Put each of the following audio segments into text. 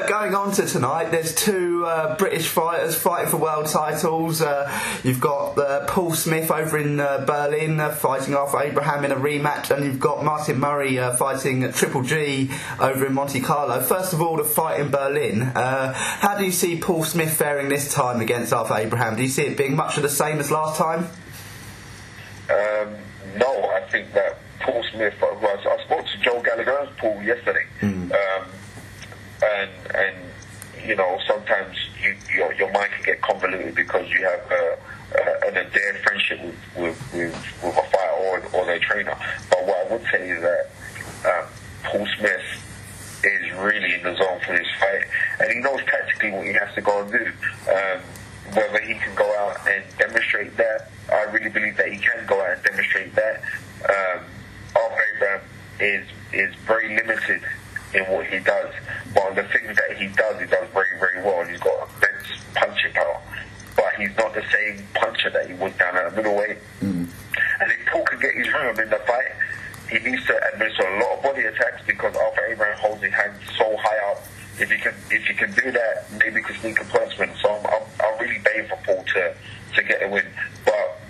going on to tonight, there's two British fighters fighting for world titles. You've got Paul Smith over in Berlin fighting Arthur Abraham in a rematch, and you've got Martin Murray fighting Triple G over in Monte Carlo. First of all, the fight in Berlin. How do you see Paul Smith faring this time against Arthur Abraham? Do you see it being much of the same as last time? No, I think that Paul Smith, I spoke to Joe Gallagher's Paul yesterday, and you know, sometimes your mind can get convoluted because you have an endeared friendship with a fighter or their trainer. But what I would say is that Paul Smith is really in the zone for this fight, and he knows tactically what he has to go and do. Whether he can go out and demonstrate that, I really believe that he can go out and demonstrate that. Arthur Abraham is very limited in what he does, but on the things that he does very, very well, and he's got immense punching power. But he's not the same puncher that he was down at the middleweight. And if Paul can get his room in the fight, he needs to administer a lot of body attacks because Arthur Abraham holds his hands so high up. If he can do that, maybe he could sneak a punishment. So I'm really baying for Paul to get a win. But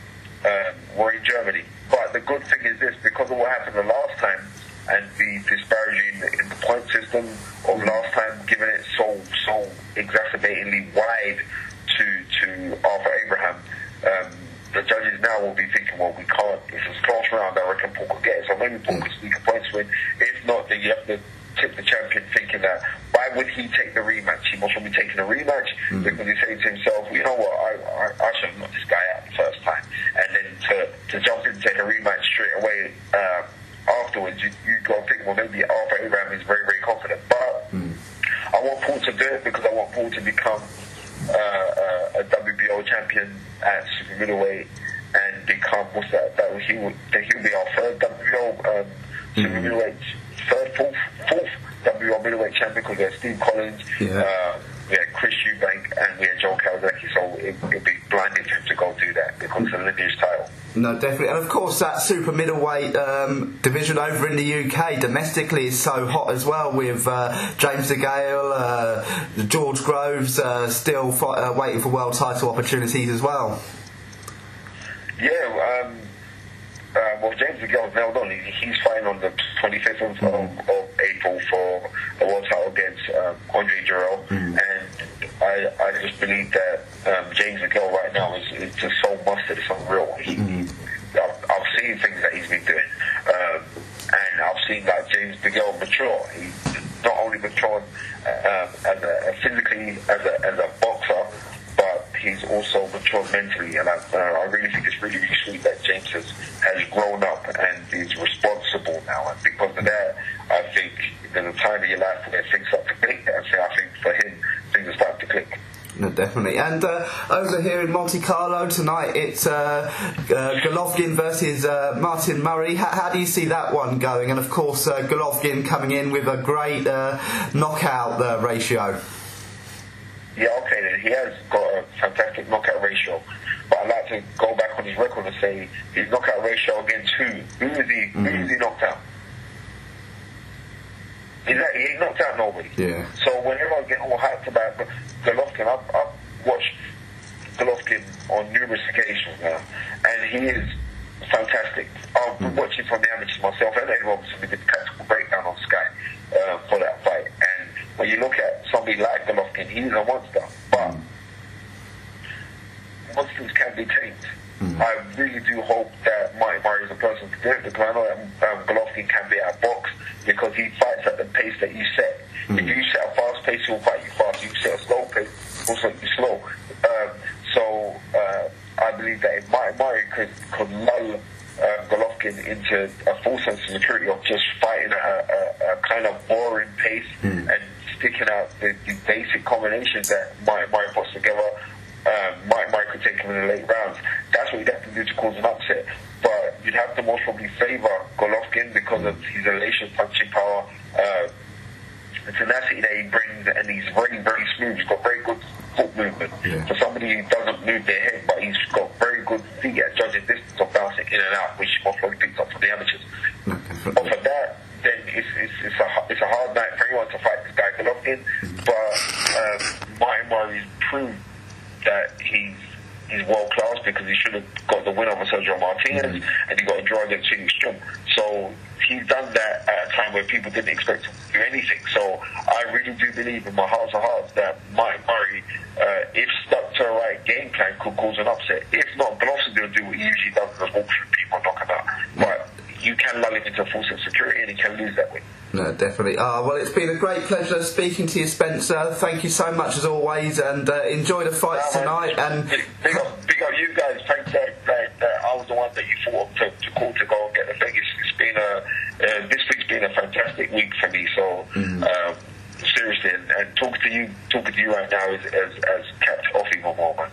we're in Germany. But the good thing is this, because of what happened the last time and the disparity in the point system of last time, giving it so exacerbatingly wide to Arthur Abraham, the judges now will be thinking, well, we can't. If it's a close round, I reckon Paul could get it. So maybe Paul could sneak a points win. If not, then you have to tip the champion thinking that why would he take the rematch? He must be taking a rematch because he's saying to himself, you know what, I should have knocked this guy out the first time. And then to jump in and take a rematch straight away afterwards, you got to think, well, maybe Arthur Abraham is very, very confident. But I want Paul to do it because I want Paul to become a WBO champion at super middleweight and become, he'll be our third WBO super middleweight, fourth WBO middleweight champion, because we had Steve Collins, we had Chris Eubank, and we had Joe Kawasaki, so it'd be blinding for him to go do that because it's a lineage title. No, definitely. And of course that super middleweight division over in the UK domestically is so hot as well, with James DeGale, George Groves still waiting for world title opportunities as well. Yeah, well, James DeGale's nailed on. He's fighting on the 25th of April for the world title against Andre Jarrell, and I just believe that James DeGale right now is just so mustard. It's unreal. I've seen things that he's been doing, and I've seen that James DeGale mature. He not only matured physically as a boxer, but he's also matured mentally, and I really think it's really, really sweet that James has grown up and is responsible now. And because of that, I think there's a time in your life where things start to click, and so I think for him, things are starting to click. No, definitely. And over here in Monte Carlo tonight, it's Golovkin versus Martin Murray. How do you see that one going? And of course, Golovkin coming in with a great knockout ratio. Yeah, okay then. He has got a fantastic knockout ratio. But I'd like to go back on his record and say his knockout ratio against who? Who is he knocked out? He ain't knocked out nobody. Yeah. So whenever I get all hyped about Golovkin, I've watched Golovkin on numerous occasions now, and he is fantastic. I've been watching from the amateurs myself, and Eddie Robinson did the tactical breakdown on Sky for that fight. And when you look at somebody like Golovkin, he's a monster, but monsters can be tamed. I really do hope that Martin Murray is a person to do it, because I know that Golovkin can be outboxed because he fights at the pace that you set. If you set a fast pace, he'll fight you fast. If you set a slow pace, he'll fight you slow. So I believe that if Martin Murray could lull Golovkin into a full sense of maturity of just fighting a kind of boring pace and sticking out the basic combinations that Martin Murray puts together, Martin Murray could take him in the late rounds. That's what you'd have to do to cause an upset. But you'd have to most probably favour Golovkin because of his elation punching power, the tenacity that he brings, and he's very, very smooth. He's got very good foot movement. For somebody who doesn't move their head, but he's got very good feet at judging distance of bouncing in and out, which most probably picks up from the amateurs. But for that, then it's a hard night for anyone to fight this guy Golovkin. but Martin Murray's proved that he's world class because he should have got the win over Sergio Martinez and he got a draw against Phoenix Jump. So he's done that at a time where people didn't expect him to do anything. So I really do believe in my heart of hearts that Martin Murray, if stuck to a right game plan, could cause an upset. If not, Golovkin's going to do what he usually does, just walk through people and knock him out. But you can lull him into a full sense of security and he can lose that way. No, definitely. Well, it's been a great pleasure speaking to you, Spencer. Thank you so much as always, and enjoy the fights tonight. And big up you guys. Thanks that I was the one that you thought to call to go and get the thing. It's been this week's been a fantastic week for me. So seriously, and talking to you right now is capped off even more, man.